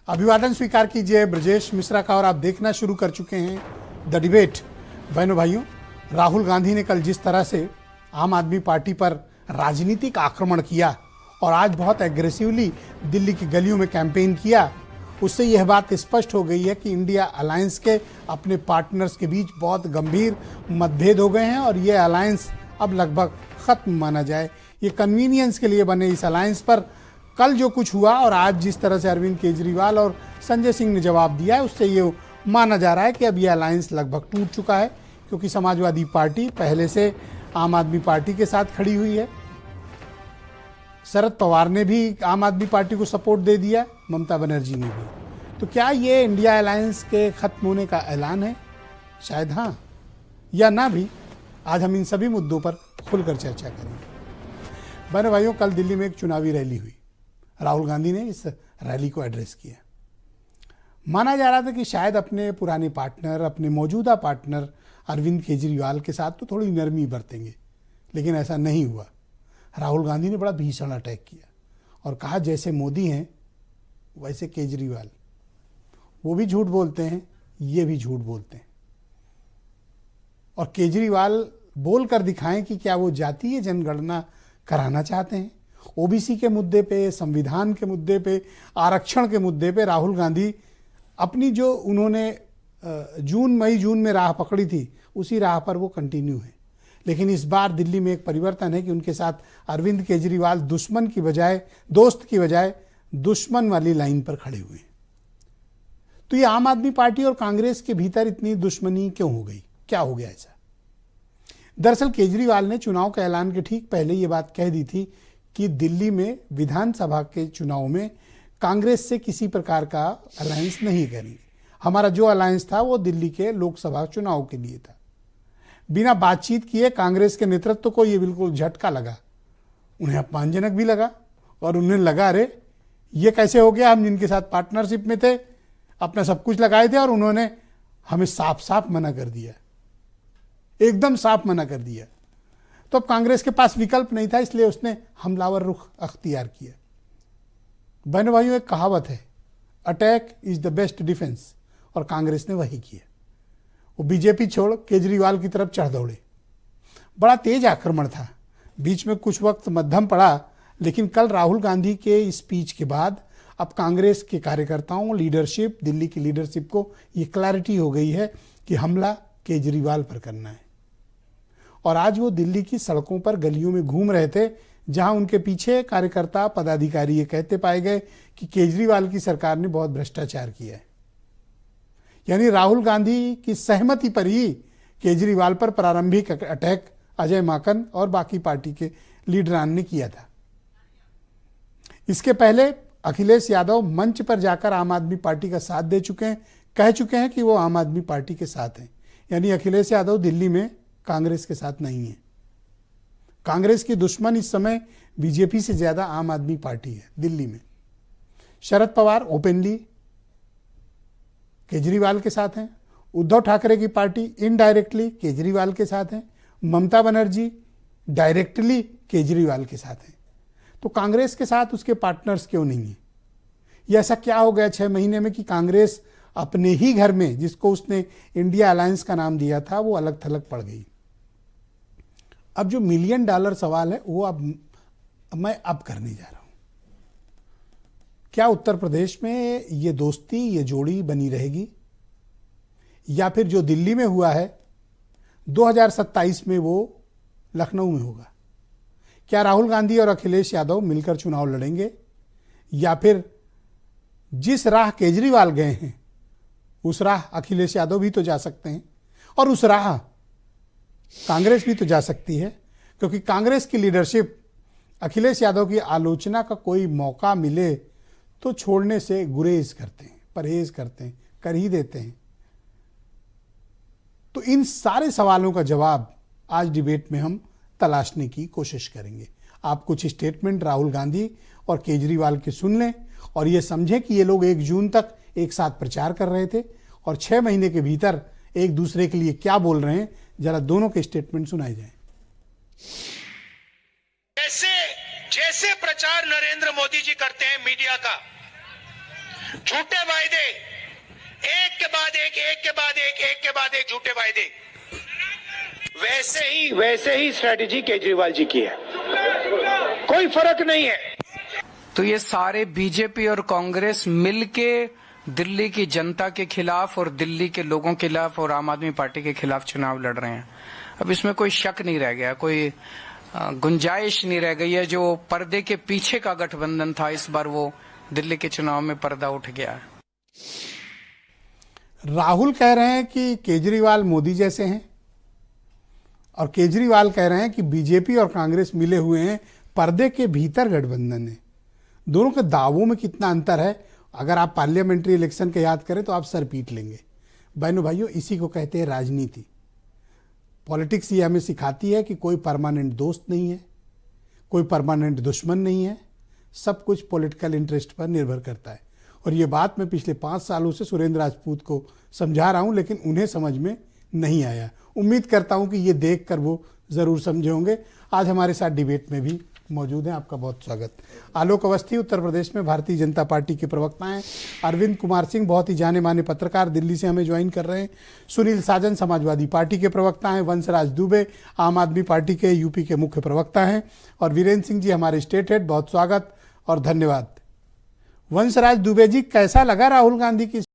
अभिवादन स्वीकार कीजिए ब्रजेश मिश्रा का। और आप देखना शुरू कर चुके हैं द डिबेट। बहनों भाइयों, राहुल गांधी ने कल जिस तरह से आम आदमी पार्टी पर राजनीतिक आक्रमण किया और आज बहुत एग्रेसिवली दिल्ली की गलियों में कैंपेन किया, उससे यह बात स्पष्ट हो गई है कि इंडिया अलायंस के अपने पार्टनर्स के बीच बहुत गंभीर मतभेद हो गए हैं और ये अलायंस अब लगभग खत्म माना जाए। ये कन्वीनियंस के लिए बने इस अलायंस पर कल जो कुछ हुआ और आज जिस तरह से अरविंद केजरीवाल और संजय सिंह ने जवाब दिया है, उससे ये माना जा रहा है कि अब ये अलायंस लगभग टूट चुका है, क्योंकि समाजवादी पार्टी पहले से आम आदमी पार्टी के साथ खड़ी हुई है। शरद पवार ने भी आम आदमी पार्टी को सपोर्ट दे दिया, ममता बनर्जी ने भी। तो क्या ये इंडिया अलायंस के खत्म होने का ऐलान है? शायद हाँ या ना भी। आज हम इन सभी मुद्दों पर खुलकर चर्चा करेंगे। बहनों भाइयों, कल दिल्ली में एक चुनावी रैली हुई। राहुल गांधी ने इस रैली को एड्रेस किया। माना जा रहा था कि शायद अपने पुराने पार्टनर, अपने मौजूदा पार्टनर अरविंद केजरीवाल के साथ तो थोड़ी नरमी बरतेंगे, लेकिन ऐसा नहीं हुआ। राहुल गांधी ने बड़ा भीषण अटैक किया और कहा जैसे मोदी हैं वैसे केजरीवाल, वो भी झूठ बोलते हैं, ये भी झूठ बोलते हैं। और केजरीवाल बोल कर दिखाएं कि क्या वो जातीय जनगणना कराना चाहते हैं। ओबीसी के मुद्दे पे, संविधान के मुद्दे पे, आरक्षण के मुद्दे पे राहुल गांधी अपनी जो उन्होंने जून में राह पकड़ी थी, उसी राह पर वो कंटिन्यू है। लेकिन इस बार दिल्ली में एक परिवर्तन है कि उनके साथ अरविंद केजरीवाल दुश्मन की बजाय, दोस्त की बजाय दुश्मन वाली लाइन पर खड़े हुए हैं। तो ये आम आदमी पार्टी और कांग्रेस के भीतर इतनी दुश्मनी क्यों हो गई? क्या हो गया ऐसा? दरअसल केजरीवाल ने चुनाव के ऐलान के ठीक पहले ये बात कह दी थी कि दिल्ली में विधानसभा के चुनाव में कांग्रेस से किसी प्रकार का अलायंस नहीं करेंगे। हमारा जो अलायंस था वो दिल्ली के लोकसभा चुनाव के लिए था। बिना बातचीत किए कांग्रेस के नेतृत्व को ये बिल्कुल झटका लगा, उन्हें अपमानजनक भी लगा और उन्हें लगा अरे ये कैसे हो गया, हम जिनके साथ पार्टनरशिप में थे, अपना सब कुछ लगाए थे और उन्होंने हमें साफ साफ मना कर दिया, एकदम साफ मना कर दिया। तो अब कांग्रेस के पास विकल्प नहीं था, इसलिए उसने हमलावर रुख अख्तियार किया। बहनों भाइयों, एक कहावत है, attack is the best defence, और कांग्रेस ने वही किया। वो बीजेपी छोड़ केजरीवाल की तरफ चढ़ दौड़े। बड़ा तेज आक्रमण था, बीच में कुछ वक्त मध्यम पड़ा, लेकिन कल राहुल गांधी के स्पीच के बाद अब कांग्रेस के कार्यकर्ताओं, लीडरशिप, दिल्ली की लीडरशिप को ये क्लैरिटी हो गई है कि हमला केजरीवाल पर करना है। और आज वो दिल्ली की सड़कों पर, गलियों में घूम रहे थे, जहां उनके पीछे कार्यकर्ता, पदाधिकारी ये कहते पाए गए कि केजरीवाल की सरकार ने बहुत भ्रष्टाचार किया है। यानी राहुल गांधी की सहमति पर ही केजरीवाल पर प्रारंभिक अटैक अजय माकन और बाकी पार्टी के लीडरान ने किया था। इसके पहले अखिलेश यादव मंच पर जाकर आम आदमी पार्टी का साथ दे चुके हैं, कह चुके हैं कि वो आम आदमी पार्टी के साथ हैं। यानी अखिलेश यादव दिल्ली में कांग्रेस के साथ नहीं है। कांग्रेस की दुश्मन इस समय बीजेपी से ज्यादा आम आदमी पार्टी है दिल्ली में। शरद पवार ओपनली केजरीवाल के साथ हैं, उद्धव ठाकरे की पार्टी इनडायरेक्टली केजरीवाल के साथ है, ममता बनर्जी डायरेक्टली केजरीवाल के साथ है। तो कांग्रेस के साथ उसके पार्टनर्स क्यों नहीं है? ये ऐसा क्या हो गया 6 महीने में कि कांग्रेस अपने ही घर में, जिसको उसने इंडिया अलायंस का नाम दिया था, वो अलग थलग पड़ गई। अब जो $1 मिलियन सवाल है वो मैं करने जा रहा हूं। क्या उत्तर प्रदेश में ये दोस्ती, ये जोड़ी बनी रहेगी, या फिर जो दिल्ली में हुआ है 2027 में वो लखनऊ में होगा? क्या राहुल गांधी और अखिलेश यादव मिलकर चुनाव लड़ेंगे, या फिर जिस राह केजरीवाल गए हैं उस राह अखिलेश यादव भी तो जा सकते हैं, और उस राह कांग्रेस भी तो जा सकती है? क्योंकि कांग्रेस की लीडरशिप अखिलेश यादव की आलोचना का कोई मौका मिले तो छोड़ने से गुरेज करते हैं, परहेज करते हैं, कर ही देते हैं। तो इन सारे सवालों का जवाब आज डिबेट में हम तलाशने की कोशिश करेंगे। आप कुछ स्टेटमेंट राहुल गांधी और केजरीवाल के सुन लें और ये समझें कि ये लोग 1 जून तक एक साथ प्रचार कर रहे थे और 6 महीने के भीतर एक दूसरे के लिए क्या बोल रहे हैं। जरा दोनों के स्टेटमेंट सुनाए जाएं। जैसे प्रचार नरेंद्र मोदी जी करते हैं मीडिया का, झूठे वायदे, एक के बाद एक, एक के बाद एक, एक के बाद एक झूठे वायदे। वैसे ही स्ट्रेटेजी केजरीवाल जी की है, कोई फर्क नहीं है। तो ये सारे बीजेपी और कांग्रेस मिलके दिल्ली की जनता के खिलाफ और दिल्ली के लोगों के खिलाफ और आम आदमी पार्टी के खिलाफ चुनाव लड़ रहे हैं। अब इसमें कोई शक नहीं रह गया, कोई गुंजाइश नहीं रह गई है। जो पर्दे के पीछे का गठबंधन था, इस बार वो दिल्ली के चुनाव में पर्दा उठ गया है। राहुल कह रहे हैं कि केजरीवाल मोदी जैसे हैं और केजरीवाल कह रहे हैं कि बीजेपी और कांग्रेस मिले हुए हैं, पर्दे के भीतर गठबंधन है। दोनों के दावों में कितना अंतर है, अगर आप पार्लियामेंट्री इलेक्शन के याद करें तो आप सर पीट लेंगे। बहनों भाइयों, इसी को कहते हैं राजनीति। पॉलिटिक्स ये हमें सिखाती है कि कोई परमानेंट दोस्त नहीं है, कोई परमानेंट दुश्मन नहीं है, सब कुछ पॉलिटिकल इंटरेस्ट पर निर्भर करता है। और ये बात मैं पिछले 5 सालों से सुरेंद्र राजपूत को समझा रहा हूं, लेकिन उन्हें समझ में नहीं आया। उम्मीद करता हूं कि ये देखकर वो जरूर समझे होंगे। आज हमारे साथ डिबेट में भी मौजूद हैं, आपका बहुत स्वागत। आलोक अवस्थी उत्तर प्रदेश में भारतीय जनता पार्टी के प्रवक्ता हैं। अरविंद कुमार सिंह बहुत ही जाने माने पत्रकार दिल्ली से हमें ज्वाइन कर रहे हैं। सुनील साजन समाजवादी पार्टी के प्रवक्ता हैं। वंशराज दुबे आम आदमी पार्टी के यूपी के मुख्य प्रवक्ता हैं। और वीरेंद्र सिंह जी हमारे स्टेट हेड, बहुत स्वागत और धन्यवाद। वंशराज दुबे जी, कैसा लगा राहुल गांधी की